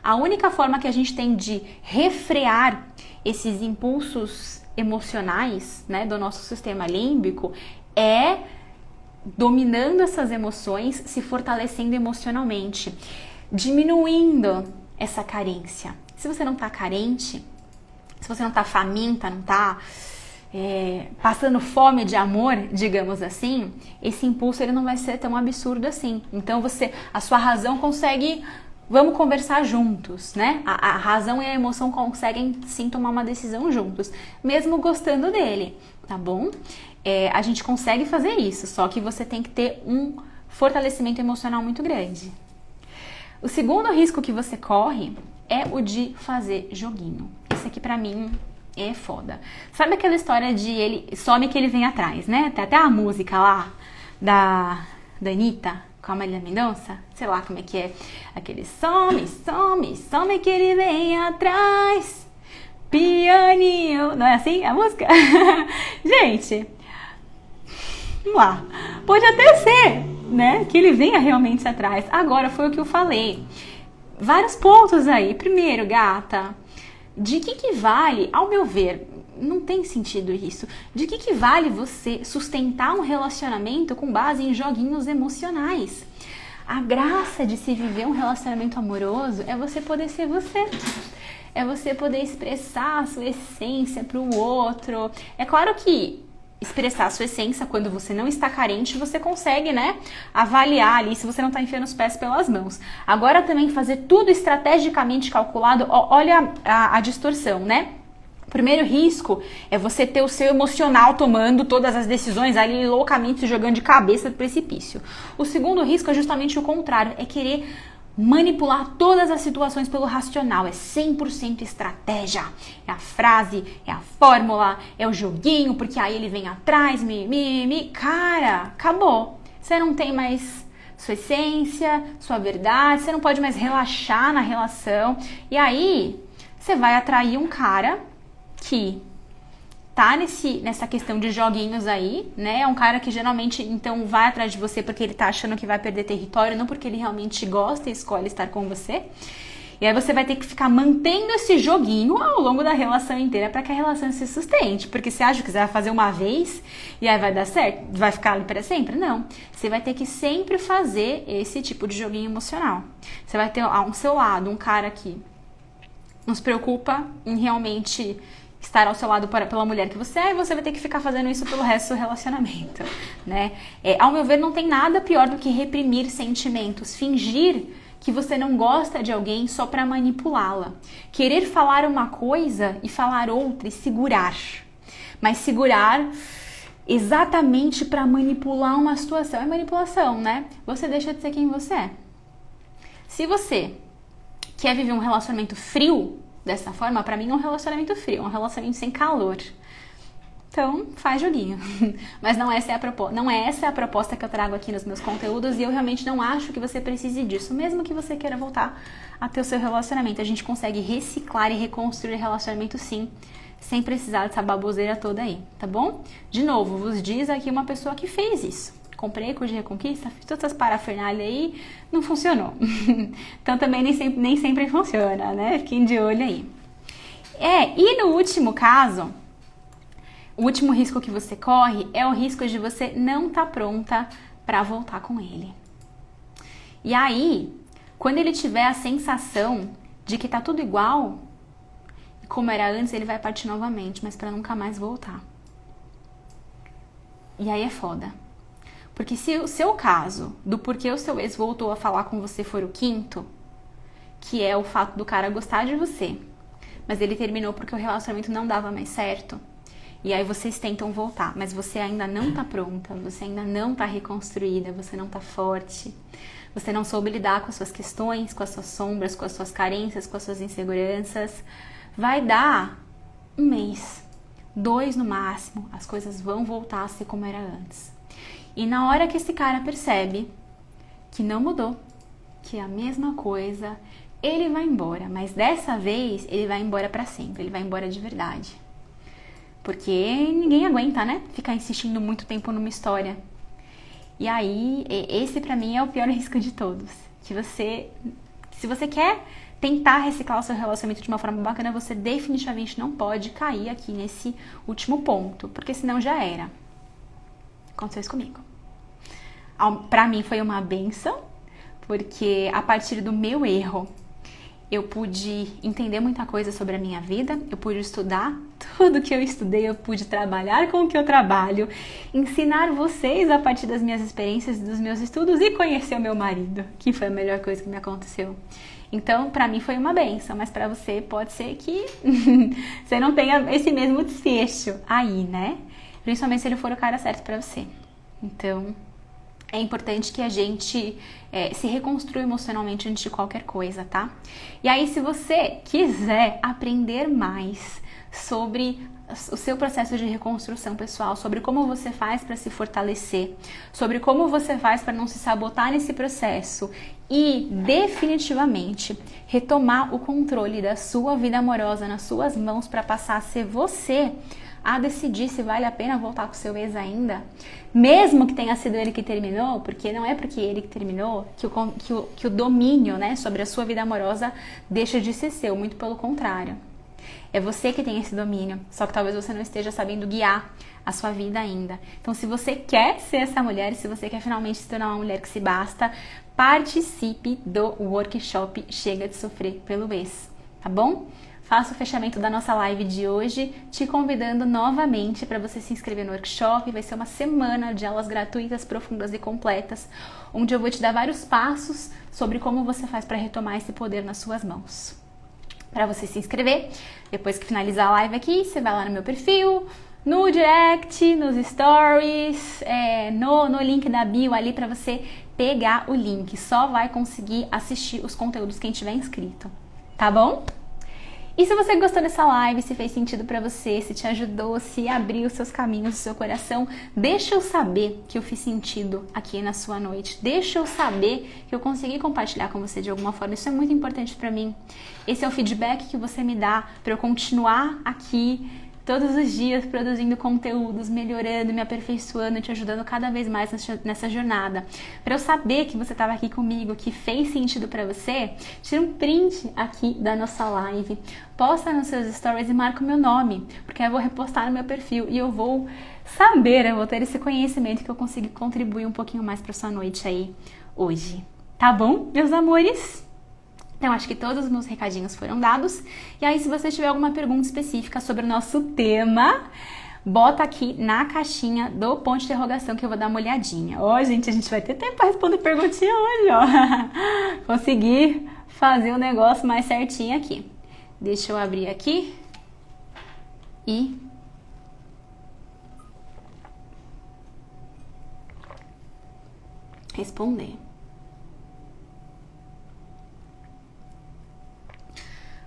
[SPEAKER 1] A única forma que a gente tem de refrear esses impulsos emocionais, né, do nosso sistema límbico é dominando essas emoções, se fortalecendo emocionalmente, diminuindo essa carência. Se você não tá carente, se você não tá faminta, não tá passando fome de amor, digamos assim, esse impulso ele não vai ser tão absurdo assim. Então a sua razão consegue, vamos conversar juntos, né? A razão e a emoção conseguem sim tomar uma decisão juntos, mesmo gostando dele, tá bom? A gente consegue fazer isso, só que você tem que ter um fortalecimento emocional muito grande. O segundo risco que você corre é o de fazer joguinho. Esse aqui pra mim é foda. Sabe aquela história de ele some que ele vem atrás, né? Tem até a música lá da Anitta com a Marília Mendonça. Sei lá como é que é. Aquele some que ele vem atrás. Pianinho. Não é assim a música? Gente, Vamos lá. Pode até ser, né, que ele venha realmente atrás. Agora, foi o que eu falei. Vários pontos aí. Primeiro, gata, de que vale, ao meu ver, não tem sentido isso, de que vale você sustentar um relacionamento com base em joguinhos emocionais? A graça de se viver um relacionamento amoroso é você poder ser você. É você poder expressar a sua essência para o outro. É claro que expressar a sua essência quando você não está carente, você consegue, né, avaliar ali se você não está enfiando os pés pelas mãos. Agora também fazer tudo estrategicamente calculado, olha a distorção, né? O primeiro risco é você ter o seu emocional tomando todas as decisões ali loucamente se jogando de cabeça do precipício. O segundo risco é justamente o contrário, é querer manipular todas as situações pelo racional. É 100% estratégia. É a frase, é a fórmula, é o joguinho, porque aí ele vem atrás, Cara, acabou. Você não tem mais sua essência, sua verdade, você não pode mais relaxar na relação. E aí, você vai atrair um cara que tá nessa questão de joguinhos aí, né? É um cara que geralmente, então, vai atrás de você porque ele tá achando que vai perder território, não porque ele realmente gosta e escolhe estar com você. E aí você vai ter que ficar mantendo esse joguinho ao longo da relação inteira para que a relação se sustente. Porque você acha que você vai fazer uma vez e aí vai dar certo? Vai ficar ali para sempre? Não. Você vai ter que sempre fazer esse tipo de joguinho emocional. Você vai ter ao seu lado um cara que não se preocupa em realmente estar ao seu lado pela mulher que você é, e você vai ter que ficar fazendo isso pelo resto do relacionamento, né? Ao meu ver, não tem nada pior do que reprimir sentimentos, fingir que você não gosta de alguém só para manipulá-la. Querer falar uma coisa e falar outra e segurar. Mas segurar exatamente para manipular uma situação. É manipulação, né? Você deixa de ser quem você é. Se você quer viver um relacionamento frio, dessa forma, pra mim é um relacionamento frio, um relacionamento sem calor. Então, faz joguinho. Mas não essa é a proposta que eu trago aqui nos meus conteúdos e eu realmente não acho que você precise disso. Mesmo que você queira voltar a ter o seu relacionamento, a gente consegue reciclar e reconstruir relacionamento sim, sem precisar dessa baboseira toda aí, tá bom? De novo, vos diz aqui uma pessoa que fez isso. Comprei curso de Reconquista, fiz todas essas parafernálias aí, não funcionou. Então também nem sempre funciona, né? Fiquem de olho aí. E no último caso, o último risco que você corre é o risco de você não estar pronta para voltar com ele. E aí, quando ele tiver a sensação de que tá tudo igual, como era antes, ele vai partir novamente, mas para nunca mais voltar. E aí é foda. Porque se o seu caso, do porquê o seu ex voltou a falar com você for o quinto, que é o fato do cara gostar de você, mas ele terminou porque o relacionamento não dava mais certo, e aí vocês tentam voltar, mas você ainda não tá pronta, você ainda não tá reconstruída, você não tá forte, você não soube lidar com as suas questões, com as suas sombras, com as suas carências, com as suas inseguranças, vai dar 1 mês, 2 no máximo, as coisas vão voltar a ser como era antes. E na hora que esse cara percebe que não mudou, que é a mesma coisa, ele vai embora. Mas dessa vez, ele vai embora pra sempre. Ele vai embora de verdade. Porque ninguém aguenta, né? Ficar insistindo muito tempo numa história. E aí, esse pra mim é o pior risco de todos. Que se você quer tentar reciclar o seu relacionamento de uma forma bacana, você definitivamente não pode cair aqui nesse último ponto. Porque senão já era. Aconteceu isso comigo. Pra mim foi uma bênção, porque a partir do meu erro, eu pude entender muita coisa sobre a minha vida, eu pude estudar tudo que eu estudei, eu pude trabalhar com o que eu trabalho, ensinar vocês a partir das minhas experiências, dos meus estudos e conhecer o meu marido, que foi a melhor coisa que me aconteceu. Então, pra mim foi uma bênção, mas pra você pode ser que você não tenha esse mesmo desfecho aí, né? Principalmente se ele for o cara certo pra você. Então, é importante que a gente se reconstrua emocionalmente antes de qualquer coisa, tá? E aí, se você quiser aprender mais sobre o seu processo de reconstrução pessoal, sobre como você faz para se fortalecer, sobre como você faz para não se sabotar nesse processo e definitivamente retomar o controle da sua vida amorosa nas suas mãos para passar a ser você, a decidir se vale a pena voltar com o seu ex ainda, mesmo que tenha sido ele que terminou, porque não é porque ele que terminou que o domínio, né, sobre a sua vida amorosa deixa de ser seu, muito pelo contrário. É você que tem esse domínio, só que talvez você não esteja sabendo guiar a sua vida ainda. Então, se você quer ser essa mulher, se você quer finalmente se tornar uma mulher que se basta, participe do workshop Chega de Sofrer pelo Ex, tá bom? Faço o fechamento da nossa live de hoje, te convidando novamente para você se inscrever no workshop. Vai ser uma semana de aulas gratuitas, profundas e completas, onde eu vou te dar vários passos sobre como você faz para retomar esse poder nas suas mãos. Para você se inscrever, depois que finalizar a live aqui, você vai lá no meu perfil, no direct, nos stories, no link da bio ali para você pegar o link. Só vai conseguir assistir os conteúdos quem tiver inscrito, tá bom? E se você gostou dessa live, se fez sentido pra você, se te ajudou, se abriu os seus caminhos, o seu coração, deixa eu saber que eu fiz sentido aqui na sua noite. Deixa eu saber que eu consegui compartilhar com você de alguma forma. Isso é muito importante pra mim. Esse é o feedback que você me dá pra eu continuar aqui todos os dias produzindo conteúdos, melhorando, me aperfeiçoando, te ajudando cada vez mais nessa jornada. Para eu saber que você estava aqui comigo, que fez sentido para você, tira um print aqui da nossa live, posta nos seus stories e marca o meu nome, porque eu vou repostar no meu perfil e eu vou saber, eu vou ter esse conhecimento que eu consegui contribuir um pouquinho mais para sua noite aí hoje. Tá bom, meus amores? Então, acho que todos os meus recadinhos foram dados. E aí, se você tiver alguma pergunta específica sobre o nosso tema, bota aqui na caixinha do ponto de interrogação que eu vou dar uma olhadinha. Ó, gente, a gente vai ter tempo para responder perguntinha hoje, ó. Consegui fazer o negócio mais certinho aqui. Deixa eu abrir aqui e responder.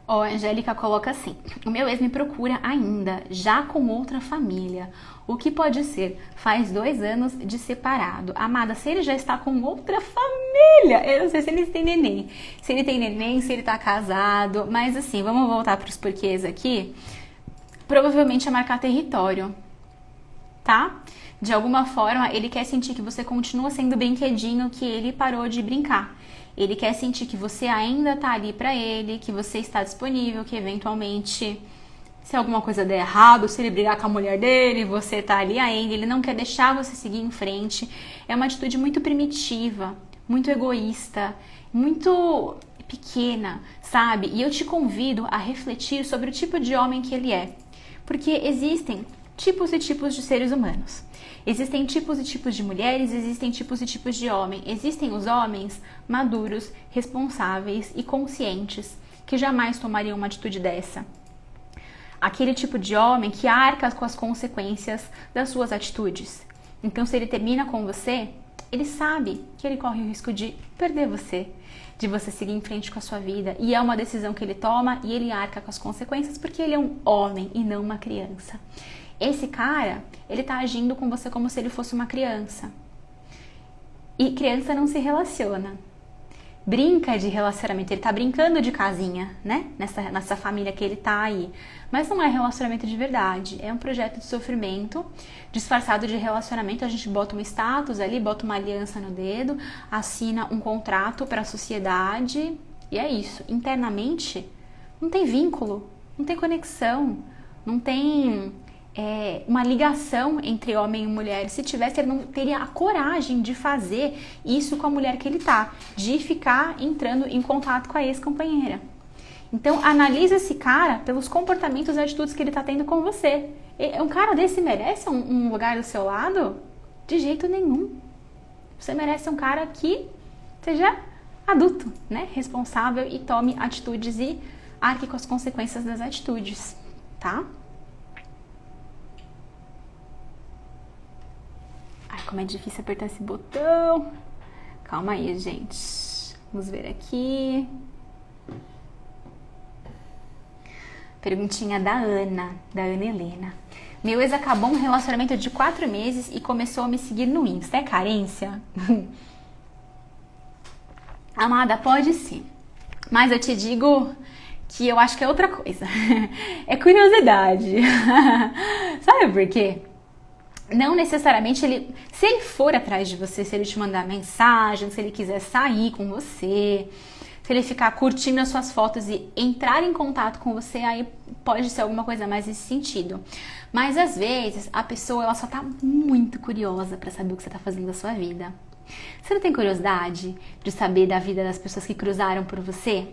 [SPEAKER 1] Ó, a Angélica coloca assim: o meu ex me procura ainda, já com outra família. O que pode ser? Faz 2 anos de separado. Amada, se ele já está com outra família, eu não sei se ele tem neném. Se ele tem neném, se ele tá casado. Mas assim, vamos voltar pros porquês aqui. Provavelmente é marcar território, tá? De alguma forma, ele quer sentir que você continua sendo o brinquedinho que ele parou de brincar. Ele quer sentir que você ainda tá ali pra ele, que você está disponível, que eventualmente, se alguma coisa der errado, se ele brigar com a mulher dele, você tá ali ainda. Ele não quer deixar você seguir em frente. É uma atitude muito primitiva, muito egoísta, muito pequena, sabe? E eu te convido a refletir sobre o tipo de homem que ele é. Porque existem tipos e tipos de seres humanos. Existem tipos e tipos de mulheres, existem tipos e tipos de homem. Existem os homens maduros, responsáveis e conscientes que jamais tomariam uma atitude dessa. Aquele tipo de homem que arca com as consequências das suas atitudes. Então, se ele termina com você, ele sabe que ele corre o risco de perder você, de você seguir em frente com a sua vida. E é uma decisão que ele toma e ele arca com as consequências porque ele é um homem e não uma criança. Esse cara, ele tá agindo com você como se ele fosse uma criança. E criança não se relaciona. Brinca de relacionamento, ele tá brincando de casinha, né? Nessa família que ele tá aí. Mas não é relacionamento de verdade. É um projeto de sofrimento, disfarçado de relacionamento. A gente bota um status ali, bota uma aliança no dedo, assina um contrato para a sociedade. E é isso. Internamente, não tem vínculo, não tem conexão, não tem uma ligação entre homem e mulher. Se tivesse, ele não teria a coragem de fazer isso com a mulher que ele tá, de ficar entrando em contato com a ex-companheira. Então, analisa esse cara pelos comportamentos e atitudes que ele tá tendo com você. Um cara desse merece um lugar do seu lado? De jeito nenhum. Você merece um cara que seja adulto, né? Responsável e tome atitudes e arque com as consequências das atitudes, tá? Ai, como é difícil apertar esse botão. Calma aí, gente. Vamos ver aqui. Perguntinha da Ana Helena. Meu ex acabou um relacionamento de 4 meses e começou a me seguir no Insta. É carência? Amada, pode sim. Mas eu te digo que eu acho que é outra coisa. É curiosidade. Sabe por quê? Não necessariamente se ele for atrás de você, se ele te mandar mensagem, se ele quiser sair com você, se ele ficar curtindo as suas fotos e entrar em contato com você, aí pode ser alguma coisa mais nesse sentido. Mas às vezes a pessoa ela só tá muito curiosa para saber o que você tá fazendo da sua vida. Você não tem curiosidade de saber da vida das pessoas que cruzaram por você?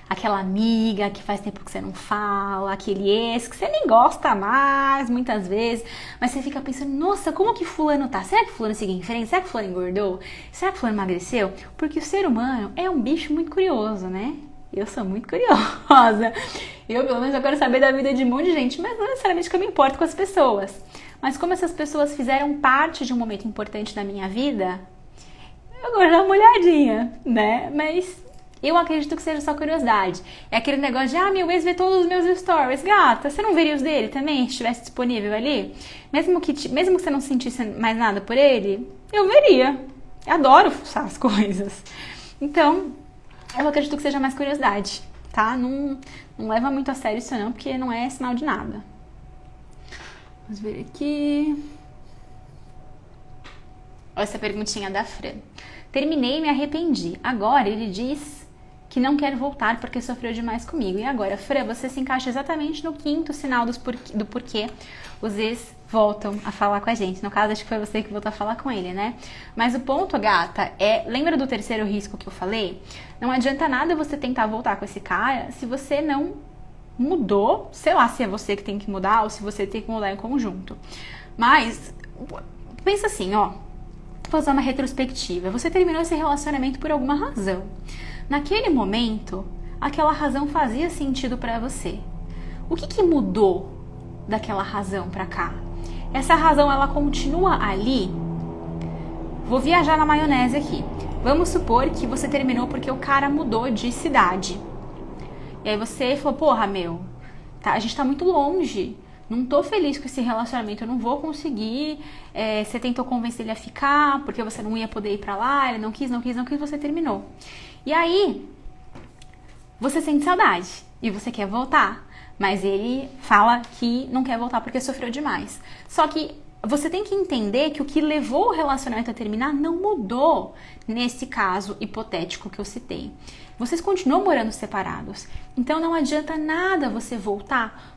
[SPEAKER 1] Aquela amiga que faz tempo que você não fala, aquele ex que você nem gosta mais, muitas vezes, mas você fica pensando, nossa, como que fulano tá? Será que fulano seguiu em frente? Será que fulano engordou? Será que fulano emagreceu? Porque o ser humano é um bicho muito curioso, né? Eu sou muito curiosa. Eu, pelo menos, eu quero saber da vida de um monte de gente, mas não necessariamente que eu me importo com as pessoas. Mas como essas pessoas fizeram parte de um momento importante da minha vida, eu gosto de dar uma olhadinha, né? Mas eu acredito que seja só curiosidade. É aquele negócio de, meu ex vê todos os meus stories. Gata, você não veria os dele também, se estivesse disponível ali? Mesmo que você não sentisse mais nada por ele, eu veria. Eu adoro fuçar as coisas. Então, eu acredito que seja mais curiosidade, tá? Não leva muito a sério isso não, porque não é sinal de nada. Vamos ver aqui. Olha essa perguntinha da Fran. Terminei e me arrependi. Agora ele diz que não quer voltar porque sofreu demais comigo. E agora, Fran, você se encaixa exatamente no quinto sinal do porquê os ex voltam a falar com a gente. No caso, acho que foi você que voltou a falar com ele, né? Mas o ponto, gata, lembra do terceiro risco que eu falei? Não adianta nada você tentar voltar com esse cara se você não mudou, sei lá se é você que tem que mudar ou se você tem que mudar em conjunto. Mas, pensa assim, ó. Vou fazer uma retrospectiva. Você terminou esse relacionamento por alguma razão. Naquele momento, aquela razão fazia sentido pra você. O que mudou daquela razão pra cá? Essa razão, ela continua ali? Vou viajar na maionese aqui. Vamos supor que você terminou porque o cara mudou de cidade. E aí você falou, porra, a gente tá muito longe. Não tô feliz com esse relacionamento, eu não vou conseguir. Você tentou convencer ele a ficar, porque você não ia poder ir pra lá, ele não quis, você terminou. E aí, você sente saudade e você quer voltar, mas ele fala que não quer voltar porque sofreu demais. Só que você tem que entender que o que levou o relacionamento a terminar não mudou nesse caso hipotético que eu citei. Vocês continuam morando separados, então não adianta nada você voltar.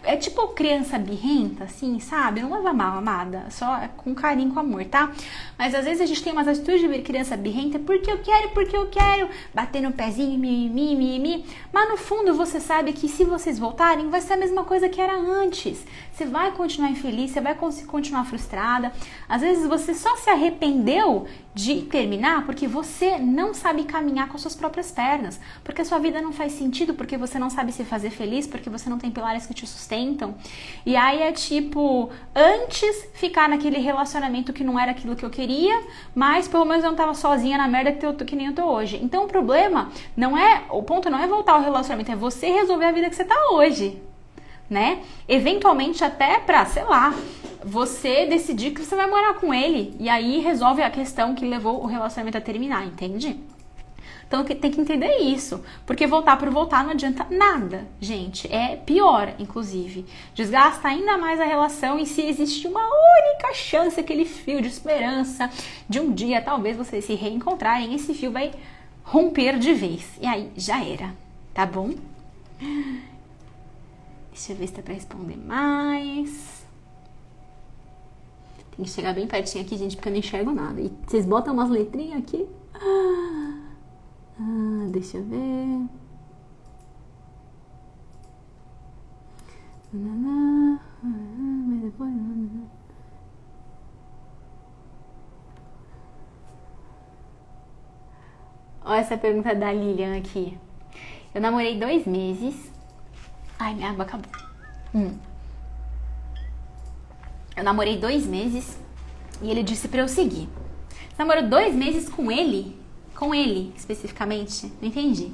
[SPEAKER 1] É tipo criança birrenta, assim, sabe? Não leva mal, amada. Só com carinho, com amor, tá? Mas às vezes a gente tem umas atitudes de criança birrenta porque eu quero, bater no pezinho, mimimi. Mas no fundo você sabe que se vocês voltarem, vai ser a mesma coisa que era antes. Você vai continuar infeliz, você vai continuar frustrada. Às vezes você só se arrependeu de terminar porque você não sabe caminhar com as suas próprias pernas. Porque a sua vida não faz sentido, porque você não sabe se fazer feliz, porque você não tem pilares que te sustentam. E aí é tipo, antes ficar naquele relacionamento que não era aquilo que eu queria, mas pelo menos eu não tava sozinha na merda que nem eu tô hoje. Então o ponto não é voltar ao relacionamento, é você resolver a vida que você tá hoje, né? Eventualmente até pra, sei lá, você decidir que você vai morar com ele e aí resolve a questão que levou o relacionamento a terminar, entende? Então tem que entender isso, porque voltar por voltar não adianta nada, gente, é pior, inclusive, desgasta ainda mais a relação e se existe uma única chance, aquele fio de esperança de um dia talvez vocês se reencontrarem, esse fio vai romper de vez e aí já era, tá bom? Deixa eu ver se dá pra responder mais. Tem que chegar bem pertinho aqui, gente, porque eu não enxergo nada. E vocês botam umas letrinhas aqui. Deixa eu ver. Olha essa pergunta da Lilian aqui. Eu namorei 2 meses. Ai, minha água acabou. Eu namorei 2 meses e ele disse pra eu seguir. Você namorou 2 meses com ele? Com ele, especificamente? Não entendi.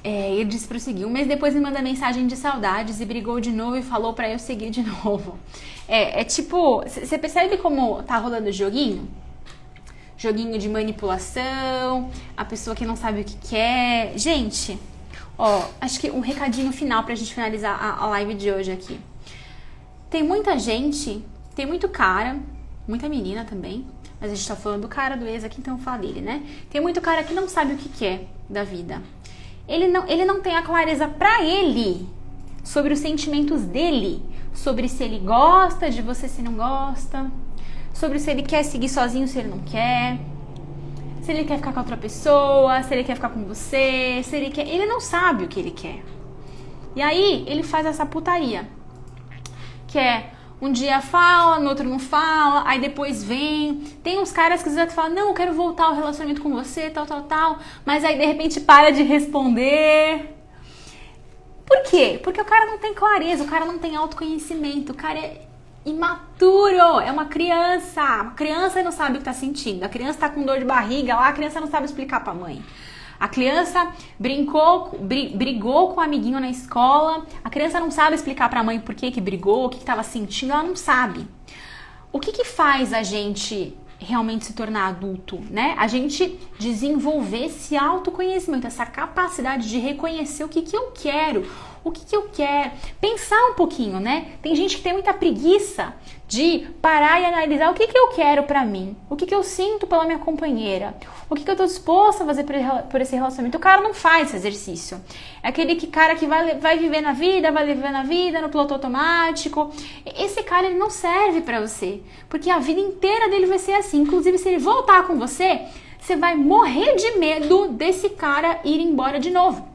[SPEAKER 1] Ele disse pra eu seguir. 1 mês depois me manda mensagem de saudades e brigou de novo e falou pra eu seguir de novo. É tipo, você percebe como tá rolando o joguinho? Joguinho de manipulação, a pessoa que não sabe o que quer. Gente, Ó, acho que um recadinho final pra gente finalizar a live de hoje aqui. Tem muita gente, tem muito cara, muita menina também, mas a gente tá falando do cara, do ex aqui, então eu falo dele, né? Tem muito cara que não sabe o que quer da vida. Ele não tem a clareza pra ele sobre os sentimentos dele, sobre se ele gosta de você, se não gosta, sobre se ele quer seguir sozinho, se ele não quer, se ele quer ficar com outra pessoa, se ele quer ficar com você, se ele quer... Ele não sabe o que ele quer. E aí, ele faz essa putaria. Que é, um dia fala, no outro não fala, aí depois vem. Tem uns caras que às vezes falam, não, eu quero voltar ao relacionamento com você, tal, mas aí de repente para de responder. Por quê? Porque o cara não tem clareza, o cara não tem autoconhecimento, o cara é imaturo, é uma criança. A criança não sabe o que tá sentindo, a criança tá com dor de barriga lá, a criança não sabe explicar pra mãe. A criança brigou com o amiguinho na escola, a criança não sabe explicar pra mãe por que brigou, o que tava sentindo, ela não sabe. O que faz a gente realmente se tornar adulto, né? A gente desenvolver esse autoconhecimento, essa capacidade de reconhecer o que eu quero, o que eu quero, pensar um pouquinho, né? Tem gente que tem muita preguiça de parar e analisar o que eu quero pra mim, o que eu sinto pela minha companheira, o que eu tô disposta a fazer por esse relacionamento. O cara não faz esse exercício. É aquele cara que vai viver na vida, no piloto automático. Esse cara, ele não serve pra você, porque a vida inteira dele vai ser assim. Inclusive, se ele voltar com você, você vai morrer de medo desse cara ir embora de novo.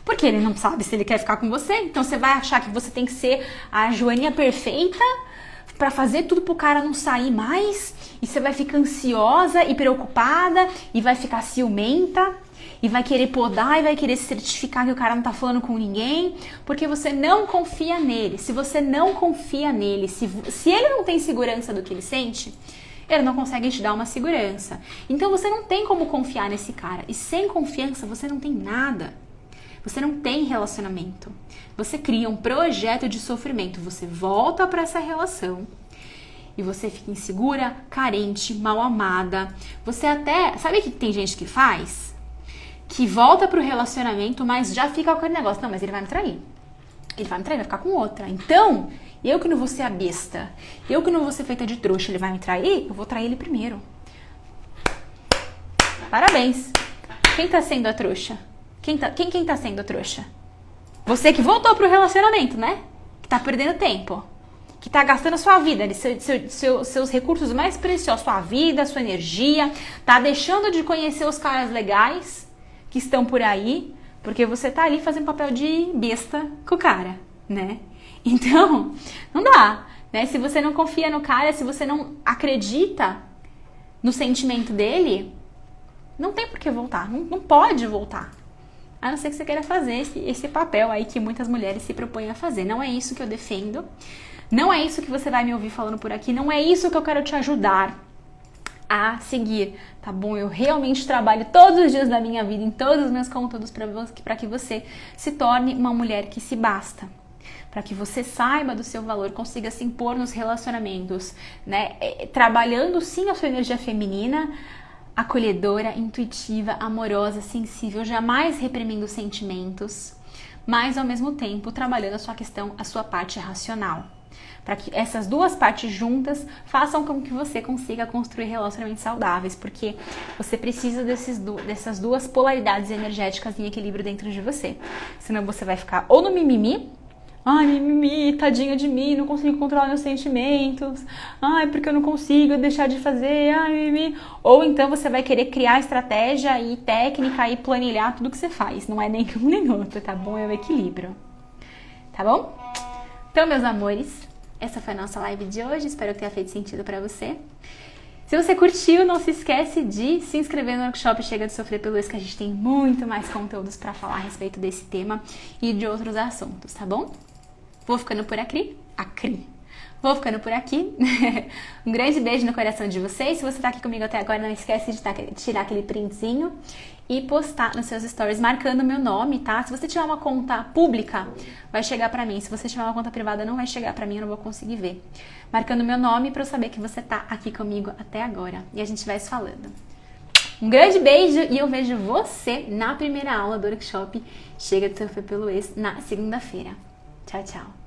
[SPEAKER 1] Porque ele não sabe se ele quer ficar com você, então você vai achar que você tem que ser a joaninha perfeita pra fazer tudo pro cara não sair mais, e você vai ficar ansiosa e preocupada, e vai ficar ciumenta, e vai querer podar, e vai querer certificar que o cara não tá falando com ninguém, porque você não confia nele. Se você não confia nele, se ele não tem segurança do que ele sente, ele não consegue te dar uma segurança. Então você não tem como confiar nesse cara, e sem confiança você não tem nada. Você não tem relacionamento. Você cria um projeto de sofrimento. Você volta para essa relação e você fica insegura, carente, mal amada. Você até... Sabe o que tem gente que faz? Que volta pro relacionamento, mas já fica com aquele negócio. Não, mas ele vai me trair. Ele vai me trair, vai ficar com outra. Então, eu que não vou ser a besta, eu que não vou ser feita de trouxa, ele vai me trair, eu vou trair ele primeiro. Parabéns. Quem tá sendo a trouxa? Quem tá sendo a trouxa? Você que voltou pro relacionamento, né? Que tá perdendo tempo. Que tá gastando sua vida, seus recursos mais preciosos, sua vida, sua energia. Tá deixando de conhecer os caras legais que estão por aí, porque você tá ali fazendo papel de besta com o cara, né? Então, não dá, né? Se você não confia no cara, se você não acredita no sentimento dele, não tem por que voltar, não pode voltar. A não ser que você queira fazer esse papel aí que muitas mulheres se propõem a fazer. Não é isso que eu defendo. Não é isso que você vai me ouvir falando por aqui. Não é isso que eu quero te ajudar a seguir, tá bom? Eu realmente trabalho todos os dias da minha vida, em todos os meus conteúdos, para que você se torne uma mulher que se basta. Para que você saiba do seu valor, consiga se impor nos relacionamentos, né? Trabalhando sim a sua energia feminina, acolhedora, intuitiva, amorosa, sensível, jamais reprimindo sentimentos, mas ao mesmo tempo trabalhando a sua questão, a sua parte racional. Para que essas duas partes juntas façam com que você consiga construir relacionamentos saudáveis, porque você precisa dessas duas polaridades energéticas em equilíbrio dentro de você. Senão você vai ficar ou no mimimi, ai, mimimi, tadinha de mim, não consigo controlar meus sentimentos. Ai, porque eu não consigo deixar de fazer. Ai, mimimi. Ou então você vai querer criar estratégia e técnica e planilhar tudo que você faz. Não é nem um nem outro, tá bom? É o equilíbrio. Tá bom? Então, meus amores, essa foi a nossa live de hoje. Espero que tenha feito sentido pra você. Se você curtiu, não se esquece de se inscrever no workshop Chega de Sofrer pelo Ex, que a gente tem muito mais conteúdos pra falar a respeito desse tema e de outros assuntos, tá bom? Vou ficando por aqui. Vou ficando por aqui. Um grande beijo no coração de vocês. Se você tá aqui comigo até agora, não esquece de tirar aquele printzinho e postar nos seus stories marcando o meu nome, tá? Se você tiver uma conta pública, vai chegar pra mim. Se você tiver uma conta privada, não vai chegar pra mim, eu não vou conseguir ver. Marcando o meu nome pra eu saber que você tá aqui comigo até agora. E a gente vai se falando. Um grande beijo e eu vejo você na primeira aula do workshop Chega de Sofrer pelo Ex na segunda-feira. Tchau, tchau!